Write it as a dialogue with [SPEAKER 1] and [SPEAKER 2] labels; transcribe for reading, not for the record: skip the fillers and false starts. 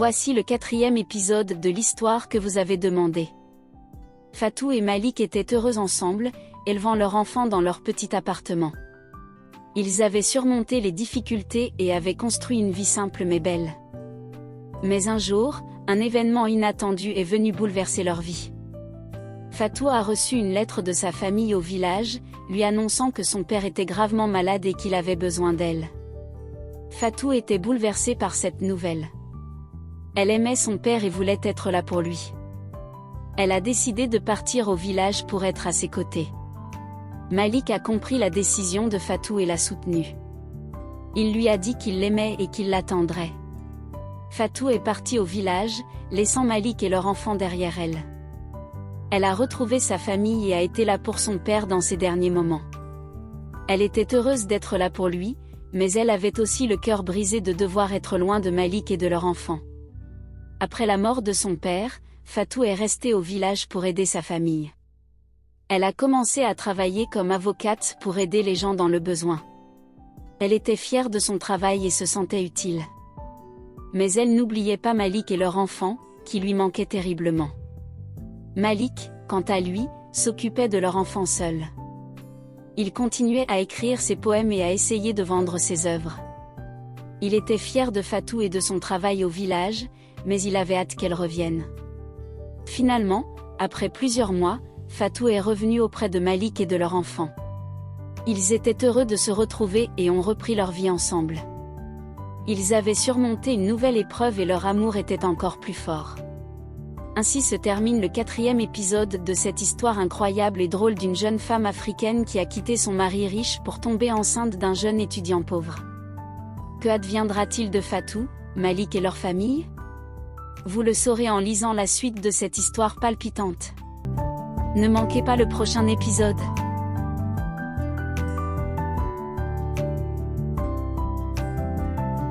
[SPEAKER 1] Voici le 4e épisode de l'histoire que vous avez demandé. Fatou et Malik étaient heureux ensemble, élevant leur enfant dans leur petit appartement. Ils avaient surmonté les difficultés et avaient construit une vie simple mais belle. Mais un jour, un événement inattendu est venu bouleverser leur vie. Fatou a reçu une lettre de sa famille au village, lui annonçant que son père était gravement malade et qu'il avait besoin d'elle. Fatou était bouleversée par cette nouvelle. Elle aimait son père et voulait être là pour lui. Elle a décidé de partir au village pour être à ses côtés. Malik a compris la décision de Fatou et l'a soutenue. Il lui a dit qu'il l'aimait et qu'il l'attendrait. Fatou est partie au village, laissant Malik et leur enfant derrière elle. Elle a retrouvé sa famille et a été là pour son père dans ses derniers moments. Elle était heureuse d'être là pour lui, mais elle avait aussi le cœur brisé de devoir être loin de Malik et de leur enfant. Après la mort de son père, Fatou est restée au village pour aider sa famille. Elle a commencé à travailler comme avocate pour aider les gens dans le besoin. Elle était fière de son travail et se sentait utile. Mais elle n'oubliait pas Malik et leur enfant, qui lui manquaient terriblement. Malik, quant à lui, s'occupait de leur enfant seul. Il continuait à écrire ses poèmes et à essayer de vendre ses œuvres. Il était fier de Fatou et de son travail au village, mais il avait hâte qu'elle revienne. Finalement, après plusieurs mois, Fatou est revenue auprès de Malik et de leur enfant. Ils étaient heureux de se retrouver et ont repris leur vie ensemble. Ils avaient surmonté une nouvelle épreuve et leur amour était encore plus fort. Ainsi se termine le 4e épisode de cette histoire incroyable et drôle d'une jeune femme africaine qui a quitté son mari riche pour tomber enceinte d'un jeune étudiant pauvre. Que adviendra-t-il de Fatou, Malik et leur famille ? Vous le saurez en lisant la suite de cette histoire palpitante. Ne manquez pas le prochain épisode.